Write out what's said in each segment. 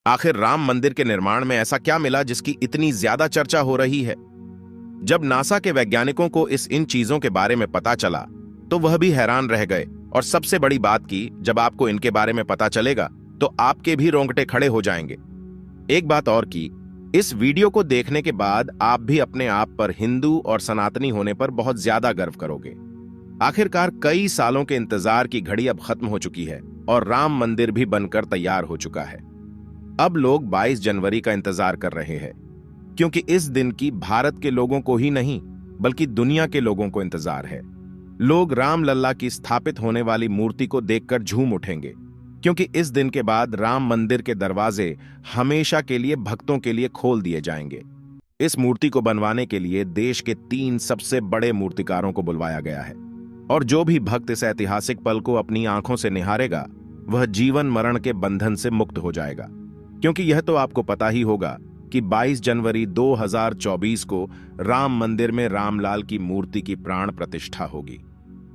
आखिर राम मंदिर के निर्माण में ऐसा क्या मिला जिसकी इतनी ज्यादा चर्चा हो रही है? जब नासा के वैज्ञानिकों को इन चीजों के बारे में पता चला तो वह भी हैरान रह गए। और सबसे बड़ी बात की, जब आपको इनके बारे में पता चलेगा तो आपके भी रोंगटे खड़े हो जाएंगे। एक बात और की, इस वीडियो को देखने के बाद आप भी अपने आप पर हिंदू और सनातनी होने पर बहुत ज्यादा गर्व करोगे। आखिरकार कई सालों के इंतजार की घड़ी अब खत्म हो चुकी है और राम मंदिर भी बनकर तैयार हो चुका है। अब लोग 22 जनवरी का इंतजार कर रहे हैं, क्योंकि इस दिन की भारत के लोगों को ही नहीं बल्कि दुनिया के लोगों को इंतजार है। लोग राम लल्ला की स्थापित होने वाली मूर्ति को देखकर झूम उठेंगे, क्योंकि इस दिन के बाद राम मंदिर के दरवाजे हमेशा के लिए भक्तों के लिए खोल दिए जाएंगे। इस मूर्ति को बनवाने के लिए देश के 3 सबसे बड़े मूर्तिकारों को बुलवाया गया है, और जो भी भक्त इस ऐतिहासिक पल को अपनी आंखों से निहारेगा वह जीवन मरण के बंधन से मुक्त हो जाएगा। क्योंकि यह तो आपको पता ही होगा कि 22 जनवरी 2024 को राम मंदिर में रामलाल की मूर्ति की प्राण प्रतिष्ठा होगी।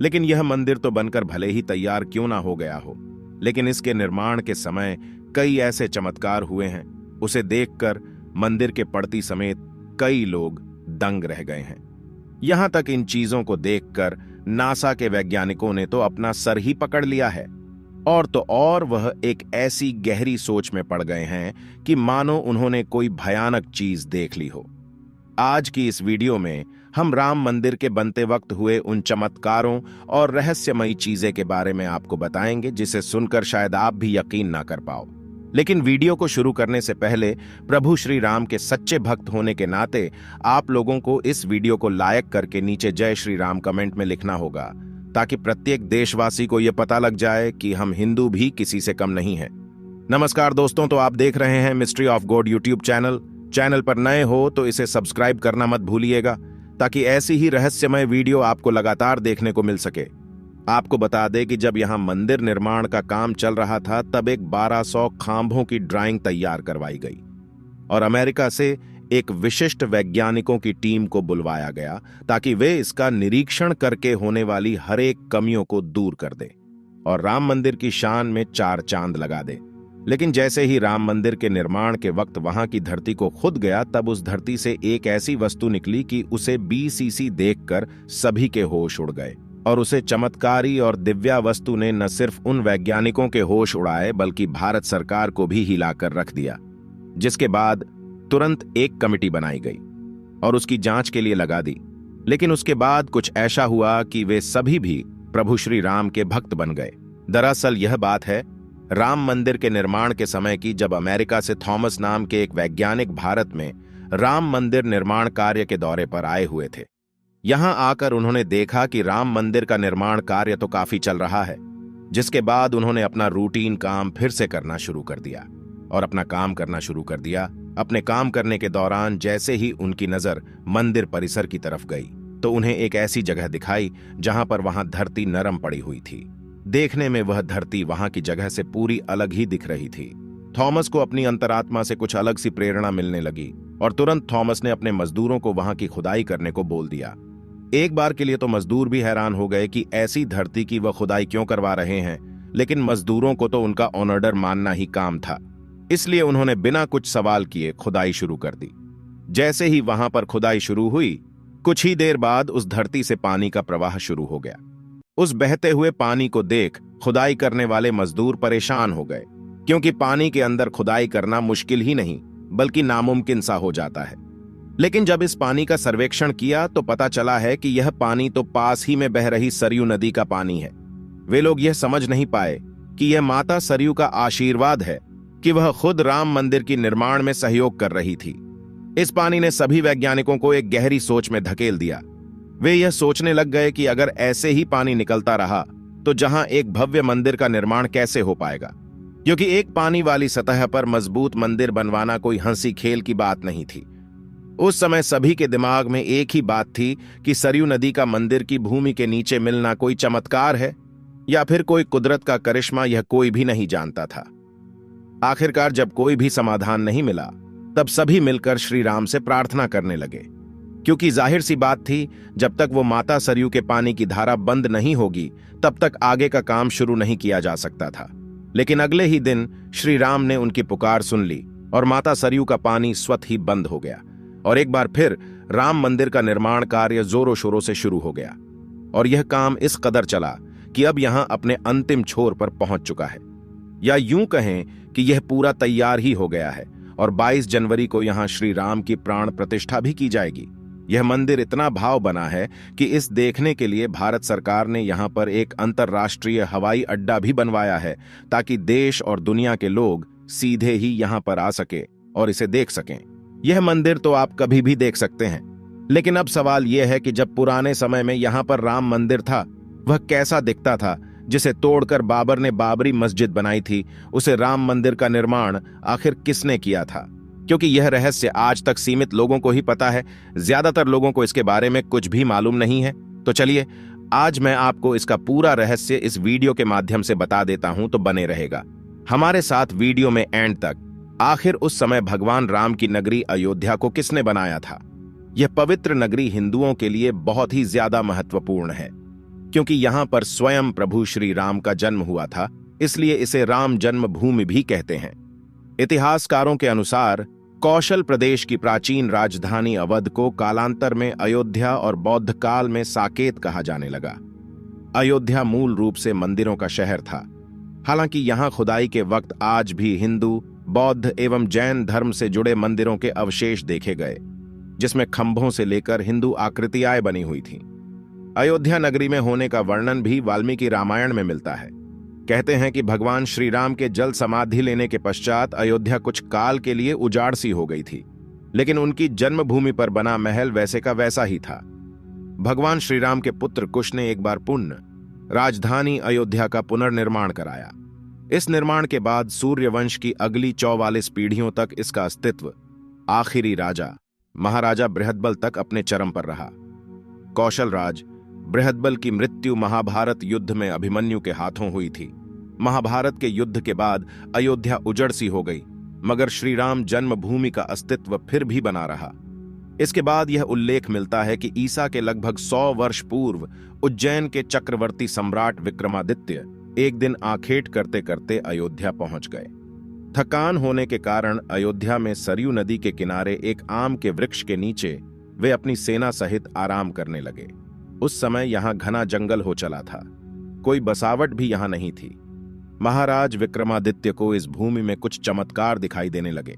लेकिन यह मंदिर तो बनकर भले ही तैयार क्यों ना हो गया हो, लेकिन इसके निर्माण के समय कई ऐसे चमत्कार हुए हैं, उसे देखकर मंदिर के पड़ती समेत कई लोग दंग रह गए हैं। यहां तक इन चीजों को देखकर नासा के वैज्ञानिकों ने तो अपना सर ही पकड़ लिया है, और तो और वह एक ऐसी गहरी सोच में पड़ गए हैं कि मानो उन्होंने कोई भयानक चीज देख ली हो। आज की इस वीडियो में हम राम मंदिर के बनते वक्त हुए उन चमत्कारों और रहस्यमयी चीजें के बारे में आपको बताएंगे, जिसे सुनकर शायद आप भी यकीन ना कर पाओ। लेकिन वीडियो को शुरू करने से पहले प्रभु श्री राम के सच्चे भक्त होने के नाते आप लोगों को इस वीडियो को लाइक करके नीचे जय श्री राम कमेंट में लिखना होगा, ताकि प्रत्येक देशवासी को यह पता लग जाए कि हम हिंदू भी किसी से कम नहीं हैं। नमस्कार दोस्तों, तो आप देख रहे हैं mystery of God YouTube channel पर नए हो तो इसे सब्सक्राइब करना मत भूलिएगा, ताकि ऐसी ही रहस्यमय वीडियो आपको लगातार देखने को मिल सके। आपको बता दें कि जब यहां मंदिर निर्माण का काम चल रहा था तब एक 1200 खांभों की ड्राइंग तैयार करवाई गई और अमेरिका से एक विशिष्ट वैज्ञानिकों की टीम को बुलवाया गया, ताकि वे इसका निरीक्षण करके होने वाली हर एक कमियों को दूर कर दे और राम मंदिर की शान में 4 चांद लगा दे। लेकिन जैसे ही राम मंदिर के निर्माण के वक्त वहां की धरती को खुद गया, तब उस धरती से एक ऐसी वस्तु निकली कि उसे BCC देखकर सभी के होश उड़ गए, और उसे चमत्कारी और दिव्या वस्तु ने न सिर्फ उन वैज्ञानिकों के होश उड़ाए बल्कि भारत सरकार को भी हिलाकर रख दिया। जिसके बाद तुरंत एक कमेटी बनाई गई और उसकी जांच के लिए लगा दी। लेकिन उसके बाद कुछ ऐसा हुआ कि वे सभी भी प्रभु श्री राम के भक्त बन गए। दरअसल यह बात है राम मंदिर के निर्माण के समय की, जब अमेरिका से थॉमस नाम के एक वैज्ञानिक भारत में राम मंदिर निर्माण कार्य के दौरे पर आए हुए थे। यहां आकर उन्होंने देखा कि राम मंदिर का निर्माण कार्य तो काफी चल रहा है, जिसके बाद उन्होंने अपना रूटीन काम फिर से करना शुरू कर दिया और अपना काम करना शुरू कर दिया। अपने काम करने के दौरान जैसे ही उनकी नजर मंदिर परिसर की तरफ गई तो उन्हें एक ऐसी जगह दिखाई जहां पर वहां धरती नरम पड़ी हुई थी। देखने में वह धरती वहां की जगह से पूरी अलग ही दिख रही थी। थॉमस को अपनी अंतरात्मा से कुछ अलग सी प्रेरणा मिलने लगी और तुरंत थॉमस ने अपने मजदूरों को वहां की खुदाई करने को बोल दिया। एक बार के लिए तो मजदूर भी हैरान हो गए कि ऐसी धरती की वह खुदाई क्यों करवा रहे हैं, लेकिन मजदूरों को तो उनका ऑर्डर मानना ही काम था, इसलिए उन्होंने बिना कुछ सवाल किए खुदाई शुरू कर दी। जैसे ही वहां पर खुदाई शुरू हुई, कुछ ही देर बाद उस धरती से पानी का प्रवाह शुरू हो गया। उस बहते हुए पानी को देख खुदाई करने वाले मजदूर परेशान हो गए, क्योंकि पानी के अंदर खुदाई करना मुश्किल ही नहीं बल्कि नामुमकिन सा हो जाता है। लेकिन जब इस पानी का सर्वेक्षण किया तो पता चला है कि यह पानी तो पास ही में बह रही सरयू नदी का पानी है। वे लोग यह समझ नहीं पाए कि यह माता सरयू का आशीर्वाद है कि वह खुद राम मंदिर की निर्माण में सहयोग कर रही थी। इस पानी ने सभी वैज्ञानिकों को एक गहरी सोच में धकेल दिया। वे यह सोचने लग गए कि अगर ऐसे ही पानी निकलता रहा तो जहां एक भव्य मंदिर का निर्माण कैसे हो पाएगा, क्योंकि एक पानी वाली सतह पर मजबूत मंदिर बनवाना कोई हंसी खेल की बात नहीं थी। उस समय सभी के दिमाग में एक ही बात थी कि सरयू नदी का मंदिर की भूमि के नीचे मिलना कोई चमत्कार है या फिर कोई कुदरत का करिश्मा, यह कोई भी नहीं जानता था। आखिरकार जब कोई भी समाधान नहीं मिला, तब सभी मिलकर श्री राम से प्रार्थना करने लगे, क्योंकि जाहिर सी बात थी जब तक वो माता सरयू के पानी की धारा बंद नहीं होगी तब तक आगे का काम शुरू नहीं किया जा सकता था। लेकिन अगले ही दिन श्री राम ने उनकी पुकार सुन ली और माता सरयू का पानी स्वतः ही बंद हो गया और एक बार फिर राम मंदिर का निर्माण कार्य जोरों शोरों से शुरू हो गया। और यह काम इस कदर चला कि अब यहां अपने अंतिम छोर पर पहुंच चुका है, या यूं कहें कि यह पूरा तैयार ही हो गया है और 22 जनवरी को यहां श्री राम की प्राण प्रतिष्ठा भी की जाएगी। यह मंदिर इतना भाव बना है कि इस देखने के लिए भारत सरकार ने यहां पर एक अंतर्राष्ट्रीय हवाई अड्डा भी बनवाया है, ताकि देश और दुनिया के लोग सीधे ही यहां पर आ सके और इसे देख सकें। यह मंदिर तो आप कभी भी देख सकते हैं, लेकिन अब सवाल यह है कि जब पुराने समय में यहां पर राम मंदिर था, वह कैसा दिखता था, जिसे तोड़कर बाबर ने बाबरी मस्जिद बनाई थी। उसे राम मंदिर का निर्माण आखिर किसने किया था? क्योंकि यह रहस्य आज तक सीमित लोगों को ही पता है, ज्यादातर लोगों को इसके बारे में कुछ भी मालूम नहीं है। तो चलिए आज मैं आपको इसका पूरा रहस्य इस वीडियो के माध्यम से बता देता हूं, तो बने रहेगा हमारे साथ वीडियो में एंड तक। आखिर उस समय भगवान राम की नगरी अयोध्या को किसने बनाया था? यह पवित्र नगरी हिंदुओं के लिए बहुत ही ज्यादा महत्वपूर्ण है, क्योंकि यहां पर स्वयं प्रभु श्री राम का जन्म हुआ था, इसलिए इसे राम जन्मभूमि भी कहते हैं। इतिहासकारों के अनुसार कौशल प्रदेश की प्राचीन राजधानी अवध को कालांतर में अयोध्या और बौद्ध काल में साकेत कहा जाने लगा। अयोध्या मूल रूप से मंदिरों का शहर था। हालांकि यहां खुदाई के वक्त आज भी हिंदू, बौद्ध एवं जैन धर्म से जुड़े मंदिरों के अवशेष देखे गए, जिसमें खंभों से लेकर हिंदू आकृतियां बनी हुई थीं। अयोध्या नगरी में होने का वर्णन भी वाल्मीकि रामायण में मिलता है। कहते हैं कि भगवान श्री राम के जल समाधि लेने के पश्चात अयोध्या कुछ काल के लिए उजाड़ सी हो गई थी, लेकिन उनकी जन्मभूमि पर बना महल वैसे का वैसा ही था। भगवान श्री राम के पुत्र कुश ने एक बार पुण्य राजधानी अयोध्या का पुनर्निर्माण कराया। इस निर्माण के बाद सूर्यवंश की अगली 44 पीढ़ियों तक इसका अस्तित्व आखिरी राजा महाराजा बृहदबल तक अपने चरम पर रहा। कौशल राज बृहदबल की मृत्यु महाभारत युद्ध में अभिमन्यु के हाथों हुई थी। महाभारत के युद्ध के बाद अयोध्या उजड़ सी हो गई, मगर श्री राम जन्मभूमि का अस्तित्व फिर भी बना रहा। इसके बाद यह उल्लेख मिलता है कि ईसा के लगभग 100 वर्ष पूर्व उज्जैन के चक्रवर्ती सम्राट विक्रमादित्य एक दिन आखेट करते करते अयोध्या पहुंच गए। थकान होने के कारण अयोध्या में सरयू नदी के किनारे एक आम के वृक्ष के नीचे वे अपनी सेना सहित आराम करने लगे। उस समय यहां घना जंगल हो चला था, कोई बसावट भी यहां नहीं थी। महाराज विक्रमादित्य को इस भूमि में कुछ चमत्कार दिखाई देने लगे।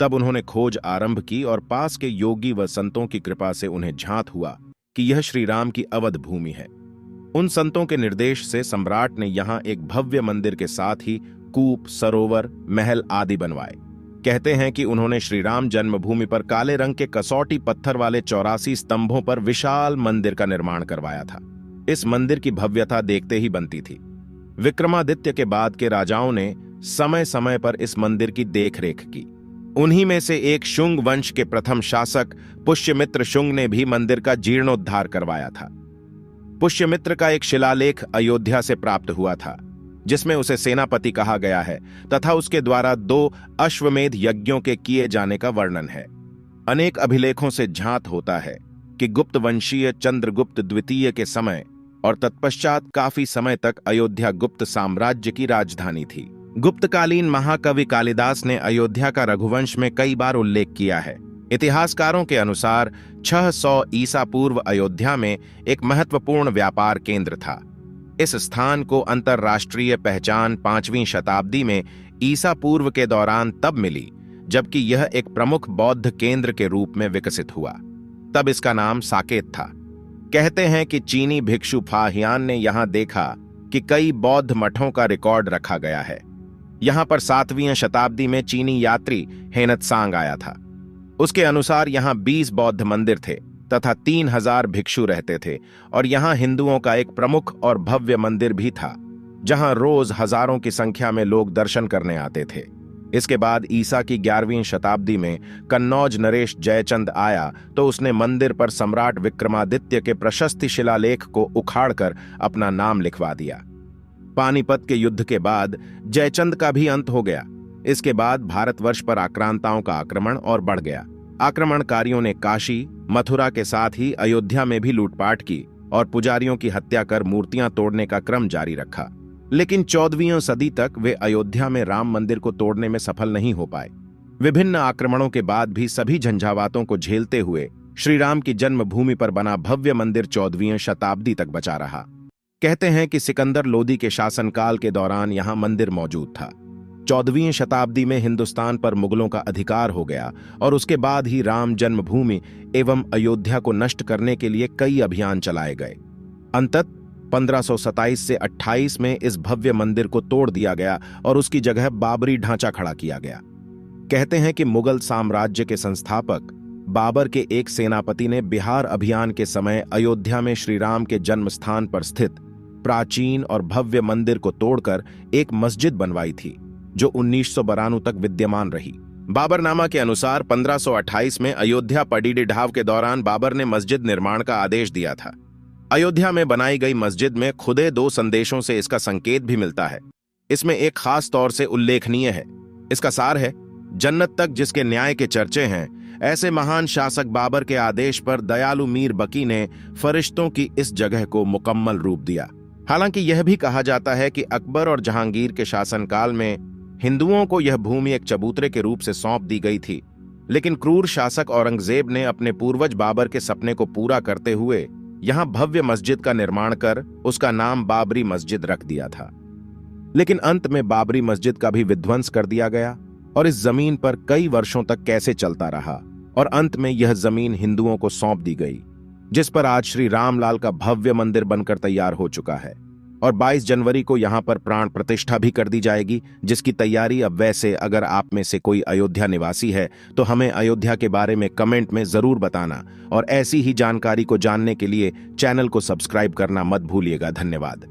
तब उन्होंने खोज आरंभ की और पास के योगी व संतों की कृपा से उन्हें झांत हुआ कि यह श्री राम की अवध भूमि है। उन संतों के निर्देश से सम्राट ने यहां एक भव्य मंदिर के साथ ही कूप, सरोवर, महल आदि बनवाए। कहते हैं कि उन्होंने श्री राम जन्मभूमि पर काले रंग के कसौटी पत्थर वाले 84 स्तंभों पर विशाल मंदिर का निर्माण करवाया था। इस मंदिर की भव्यता देखते ही बनती थी। विक्रमादित्य के बाद के राजाओं ने समय समय पर इस मंदिर की देखरेख की। उन्हीं में से एक शुंग वंश के प्रथम शासक पुष्यमित्र शुंग ने भी मंदिर का जीर्णोद्धार करवाया था। पुष्यमित्र का एक शिलालेख अयोध्या से प्राप्त हुआ था, जिसमें उसे सेनापति कहा गया है तथा उसके द्वारा 2 अश्वमेध यज्ञों के किए जाने का वर्णन है। अनेक अभिलेखों से झांत होता है कि गुप्त वंशीय चंद्रगुप्त द्वितीय के समय और तत्पश्चात काफी समय तक अयोध्या गुप्त साम्राज्य की राजधानी थी। गुप्तकालीन महाकवि कालिदास ने अयोध्या का रघुवंश में कई बार उल्लेख किया है। इतिहासकारों के अनुसार 600 ईसा पूर्व अयोध्या में एक महत्वपूर्ण व्यापार केंद्र था। इस स्थान को अंतर्राष्ट्रीय पहचान 5वीं शताब्दी में ईसा पूर्व के दौरान तब मिली जबकि यह एक प्रमुख बौद्ध केंद्र के रूप में विकसित हुआ। तब इसका नाम साकेत था। कहते हैं कि चीनी भिक्षु फाहियान ने यहां देखा कि कई बौद्ध मठों का रिकॉर्ड रखा गया है। यहां पर 7वीं शताब्दी में चीनी यात्री हेनत्सांग आया था। उसके अनुसार यहां 20 बौद्ध मंदिर थे तथा 3000 भिक्षु रहते थे और यहां हिंदुओं का एक प्रमुख और भव्य मंदिर भी था, जहां रोज हजारों की संख्या में लोग दर्शन करने आते थे। इसके बाद ईसा की 11वीं शताब्दी में कन्नौज नरेश जयचंद आया तो उसने मंदिर पर सम्राट विक्रमादित्य के प्रशस्ति शिलालेख को उखाड़कर अपना नाम लिखवा दिया। पानीपत के युद्ध के बाद जयचंद का भी अंत हो गया। इसके बाद भारतवर्ष पर आक्रांताओं का आक्रमण और बढ़ गया। आक्रमणकारियों ने काशी, मथुरा के साथ ही अयोध्या में भी लूटपाट की और पुजारियों की हत्या कर मूर्तियां तोड़ने का क्रम जारी रखा। लेकिन 14वीं सदी तक वे अयोध्या में राम मंदिर को तोड़ने में सफल नहीं हो पाए। विभिन्न आक्रमणों के बाद भी सभी झंझावातों को झेलते हुए श्री राम की जन्मभूमि पर बना भव्य मंदिर 14वीं शताब्दी तक बचा रहा। कहते हैं कि सिकंदर लोदी के शासनकाल के दौरान यहां मंदिर मौजूद था। 14वीं शताब्दी में हिंदुस्तान पर मुगलों का अधिकार हो गया और उसके बाद ही राम जन्मभूमि एवं अयोध्या को नष्ट करने के लिए कई अभियान चलाए गए। अंततः 1527 से 28 में इस भव्य मंदिर को तोड़ दिया गया और उसकी जगह बाबरी ढांचा खड़ा किया गया। कहते हैं कि मुगल साम्राज्य के संस्थापक बाबर के एक सेनापति ने बिहार अभियान के समय अयोध्या में श्री राम के जन्म स्थान पर स्थित प्राचीन और भव्य मंदिर को तोड़कर एक मस्जिद बनवाई थी, जो 1992 तक विद्यमान रही। बाबरनामा के अनुसार 1528 में अयोध्या पडीडी ढाव के दौरान बाबर ने मस्जिद निर्माण का आदेश दिया था। अयोध्या में बनाई गई मस्जिद में खुदे 2 संदेशों से इसका संकेत भी मिलता है। इसमें एक खास तौर से उल्लेखनीय है। इसका सार है, जन्नत तक जिसके न्याय के चर्चे हैं, ऐसे महान शासक बाबर के आदेश पर दयालु मीर बकी ने फरिश्तों की इस जगह को मुकम्मल रूप दिया। हालांकि यह भी कहा जाता है कि अकबर और जहांगीर के शासनकाल में हिंदुओं को यह भूमि एक चबूतरे के रूप से सौंप दी गई थी, लेकिन क्रूर शासक औरंगजेब ने अपने पूर्वज बाबर के सपने को पूरा करते हुए यहां भव्य मस्जिद का निर्माण कर उसका नाम बाबरी मस्जिद रख दिया था। लेकिन अंत में बाबरी मस्जिद का भी विध्वंस कर दिया गया और इस जमीन पर कई वर्षों तक कैसे चलता रहा और अंत में यह जमीन हिंदुओं को सौंप दी गई, जिस पर आज श्री रामलाल का भव्य मंदिर बनकर तैयार हो चुका है और 22 जनवरी को यहां पर प्राण प्रतिष्ठा भी कर दी जाएगी, जिसकी तैयारी अब वैसे अगर आप में से कोई अयोध्या निवासी है तो हमें अयोध्या के बारे में कमेंट में जरूर बताना और ऐसी ही जानकारी को जानने के लिए चैनल को सब्सक्राइब करना मत भूलिएगा। धन्यवाद।